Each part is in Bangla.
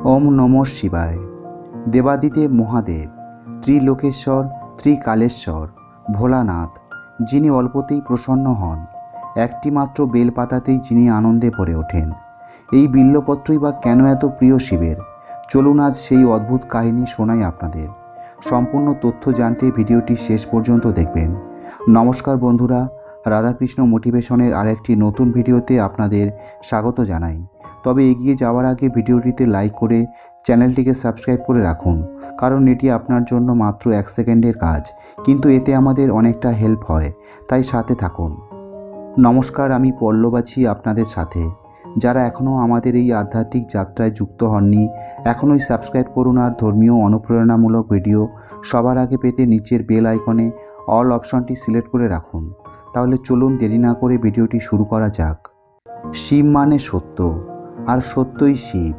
ওম নমঃ শিবায়। দেবাদিদেব মহাদেব, ত্রিলোকেশ্বর, ত্রিকালেশ্বর, ভোলানাথ, যিনি অল্পতেই প্রসন্ন হন, একটি মাত্র বেলপাতাতেই যিনি আনন্দে ভরে ওঠেন, এই বিল্বপত্রই বা কেন এত প্রিয় শিবের? চলুন আজ সেই অদ্ভুত কাহিনী শোনাই আপনাদের। সম্পূর্ণ তথ্য জানতে ভিডিওটি শেষ পর্যন্ত দেখবেন। নমস্কার বন্ধুরা, রাধাকৃষ্ণ মোটিভেশনের আরেকটি নতুন ভিডিওতে আপনাদের স্বাগত জানাই। তবে এগিয়ে যাওয়ার আগে ভিডিওটিতে লাইক করে চ্যানেলটিকে সাবস্ক্রাইব করে রাখুন, কারণ এটি আপনার জন্য মাত্র 1 সেকেন্ডের কাজ, কিন্তু এতে আমাদের অনেকটা হেল্প হয়, তাই সাথে থাকুন। নমস্কার, আমি পল্লব আছি আপনাদের সাথে। যারা এখনও আমাদের এই আধ্যাত্মিক যাত্রায় যুক্ত হননি, এখনই সাবস্ক্রাইব করুন আর ধর্মীয় অনুপ্রেরণামূলক ভিডিও সবার আগে পেতে নিচের বেল আইকনে অল অপশনটি সিলেক্ট করে রাখুন। তাহলে চলুন দেরি না করে ভিডিওটি শুরু করা যাক। শিব মানে সত্য, আর সত্যই শিব।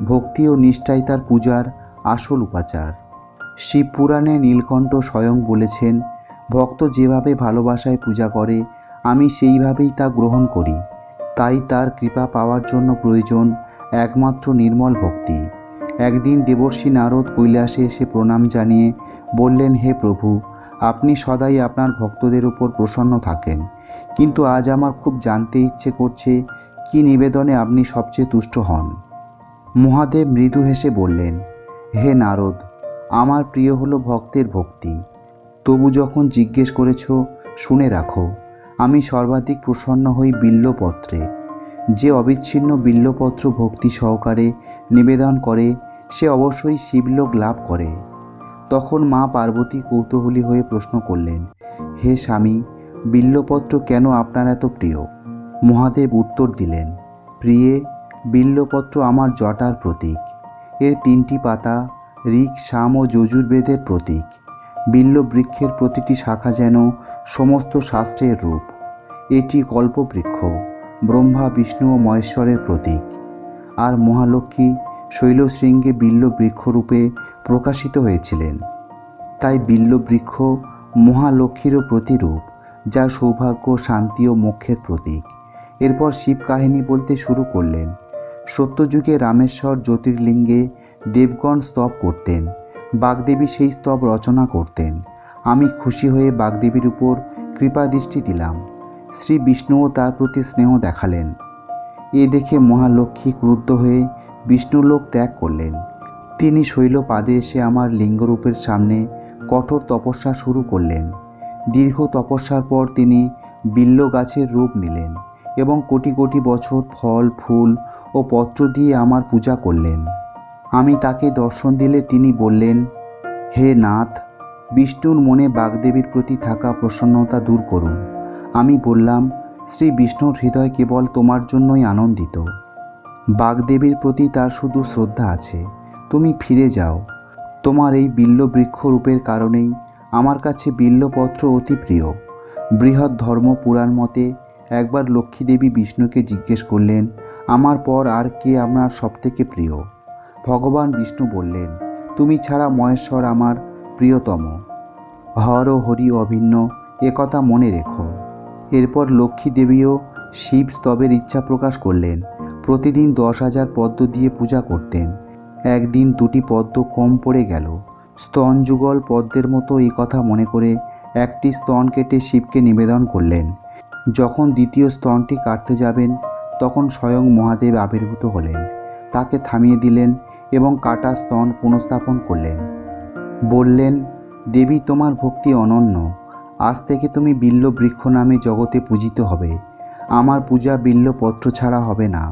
ভক্তি ও নিষ্ঠাই তার পূজার আসল উপাচার। শিব পুরাণে নীলকণ্ঠ স্বয়ং বলেছেন, ভক্ত যেভাবে ভালোবাসায় পূজা করে, আমি সেইভাবেই তা গ্রহণ করি। তাই তার কৃপা পাওয়ার জন্য প্রয়োজন একমাত্র নির্মল ভক্তি। একদিন দেবর্ষি নারদ কৈলাসে এসে প্রণাম জানিয়ে বললেন, হে প্রভু, আপনি সদাই আপনার ভক্তদের উপর প্রসন্ন থাকেন, কিন্তু আজ আমার খুব জানতে ইচ্ছে করছে, কি নিবেদনে আপনি সবচেয়ে তুষ্ট হন? মহাদেব মৃদু হেসে বললেন, হে নারদ, আমার প্রিয় হলো ভক্তের ভক্তি। তবু যখন জিজ্ঞেস করেছ, শুনে রাখো, আমি সর্বাধিক প্রসন্ন হই বিল্বপত্রে। যে অবিচ্ছিন্ন বিল্বপত্র ভক্তি সহকারে নিবেদন করে, সে অবশ্যই শিবলোক লাভ করে। তখন মা পার্বতী কৌতূহলী হয়ে প্রশ্ন করলেন, হে স্বামী, বিল্বপত্র কেন আপনার এত প্রিয়? মহাদেব উত্তর দিলেন, প্রিয়ে, বিল্বপত্র আমার জটার প্রতীক। এর 3টি পাতা ঋক, সাম ও যজুর্বেদের প্রতীক। বিল্ব বৃক্ষের প্রতিটি শাখা যেন সমস্ত শাস্ত্রের রূপ। এটি কল্পবৃক্ষ, ব্রহ্মা, বিষ্ণু ও মহেশ্বরের প্রতীক। আর মহালক্ষ্মী শৈলশৃঙ্গে বিল্ব বৃক্ষরূপে প্রকাশিত হয়েছিলেন। তাই বিল্ব বৃক্ষ মহালক্ষ্মীরও প্রতিরূপ, যা সৌভাগ্য, শান্তি ও মোক্ষের প্রতীক। এরপর শিব কাহিনী বলতে শুরু করলেন। সত্যযুগে রামেশ্বর জ্যোতির্লিঙ্গে দেবগণ স্তব করতেন, বাগদেবী সেই স্তব রচনা করতেন। আমি খুশি হয়ে বাগদেবীর উপর কৃপা দৃষ্টি দিলাম। শ্রী বিষ্ণুও তার প্রতি স্নেহ দেখালেন। এ দেখে মহালক্ষ্মী ক্রুদ্ধ হয়ে বিষ্ণুলোক ত্যাগ করলেন। তিনি শৈলপাদে এসে আমার লিঙ্গরূপের সামনে কঠোর তপস্যা শুরু করলেন। দীর্ঘ তপস্যার পর তিনি বিল্ব গাছের রূপ নিলেন এবং কোটি কোটি বছর ফল, ফুল ও পত্র দিয়ে আমার পূজা করলেন। আমি তাকে দর্শন দিলে তিনি বললেন, হে নাথ, বিষ্ণুর মনে বাগদেবীর প্রতি থাকা প্রসন্নতা দূর করুন। আমি বললাম, শ্রী বিষ্ণুর হৃদয় কেবল তোমার জন্যই আনন্দিত। বাগদেবীর প্রতি তার শুধু শ্রদ্ধা আছে। তুমি ফিরে যাও। তোমার এই বিল্ব বৃক্ষ রূপের কারণেই আমার কাছে বিল্বপত্র অতি প্রিয়। বৃহৎ ধর্ম পুরাণ মতে একবার লক্ষ্মীদেবী বিষ্ণুকে জিজ্ঞেস করলেন, আমার পর আর কে আপনার সবথেকে প্রিয়? ভগবান বিষ্ণু বললেন, তুমি ছাড়া মহেশ্বর আমার প্রিয়তম। হর ও হরি অভিন্ন, একথা মনে রেখো। এরপর লক্ষ্মী দেবীও শিব স্তবের ইচ্ছা প্রকাশ করলেন। প্রতিদিন 10,000 পদ্ম দিয়ে পূজা করতেন। একদিন 2টি পদ্ম কম পড়ে গেল। স্তন যুগল পদ্মের মতো এই কথা মনে করে একটি স্তন কেটে শিবকে নিবেদন করলেন। যখন দ্বিতীয় স্তনটি কাটতে যাবেন, তখন স্বয়ং মহাদেব আবির্ভূত হলেন। তাকে থামিয়ে দিলেন এবং কাটা স্তন পুনঃস্থাপন করলেন। বললেন, দেবী, তোমার ভক্তি অনন্য। আজ থেকে তুমি বিল্ব বৃক্ষ নামে জগতে পূজিত হবে। আমার পূজা বিল্বপত্র ছাড়া হবে না।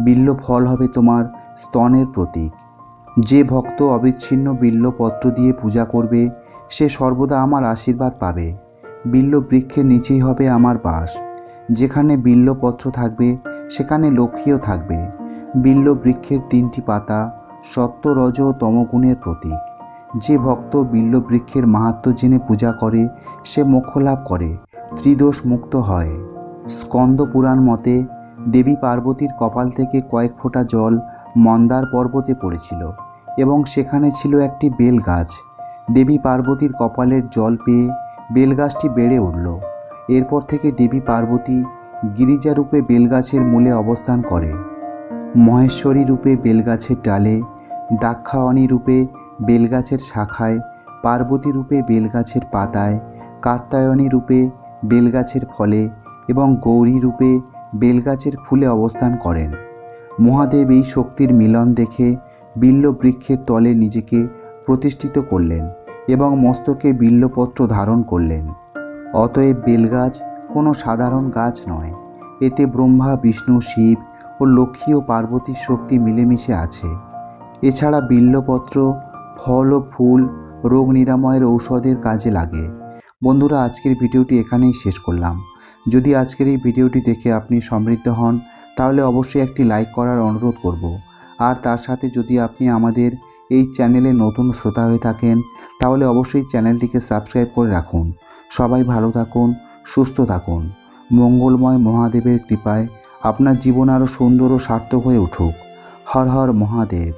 বিল্ব ফল হবে তোমার স্তনের প্রতীক। যে ভক্ত অবিচ্ছিন্ন বিল্বপত্র দিয়ে পূজা করবে, সে সর্বদা আমার আশীর্বাদ পাবে। বিল্ব বৃক্ষের নিচেই হবে আমার বাস। যেখানে বিল্বপত্র থাকবে, সেখানে লক্ষ্মীও থাকবে। বিল্ব বৃক্ষের 3টি পাতা সত্য, রজ ও তমগুণের প্রতীক। যে ভক্ত বিল্ব বৃক্ষের মাহাত্ম্য জেনে পূজা করে, সে মোক্ষ লাভ করে, ত্রিদোষ মুক্ত হয়। স্কন্দ পুরাণ মতে দেবী পার্বতীর কপাল থেকে কয়েক ফোঁটা জল মন্দার পর্বতে পড়েছিল এবং সেখানে ছিল একটি বেল গাছ। দেবী পার্বতীর কপালের জল পেয়ে বেলগাছটি বেড়ে উঠল। এরপর থেকে দেবী পার্বতী গিরিজারূপে বেলগাছের মূলে অবস্থান করে। মহেশ্বরী রূপে বেলগাছের ডালে, দাক্ষায়ণী রূপে বেলগাছের শাখায়, পার্বতী রূপে বেলগাছের পাতায়, কাত্যায়নী রূপে বেলগাছের ফলে এবং গৌরী রূপে বেলগাছের ফুলে অবস্থান করেন। মহাদেব এই শক্তির মিলন দেখে বিল্ব বৃক্ষের তলে নিজেকে প্রতিষ্ঠিত করলেন এবং মস্তকে বিল্বপত্র ধারণ করলেন। অতএব বেলগাছ কোনো সাধারণ গাছ নয়, এতে ব্রহ্মা, বিষ্ণু, শিব ও লক্ষ্মী ও পার্বতীর শক্তি মিলেমিশে আছে। এছাড়া বিল্বপত্র ফল ও ফুল রোগ নিরাময়ের ঔষধের কাজে লাগে। বন্ধুরা, আজকের ভিডিওটি এখানেই শেষ করলাম। যদি আজকের এই ভিডিওটি দেখে আপনি সমৃদ্ধ হন তাহলে অবশ্যই একটি লাইক করার অনুরোধ করব। আর তার সাথে যদি আপনি আমাদের এই চ্যানেলে নতুন শ্রোতা হয়ে থাকেন তাহলে অবশ্যই চ্যানেলটিকে সাবস্ক্রাইব করে রাখুন। সবাই ভালো থাকুন, সুস্থ থাকুন। মঙ্গলময় মহাদেবের কৃপায় আপনার জীবন আরও সুন্দর ও সার্থক হয়ে উঠুক। হর হর মহাদেব।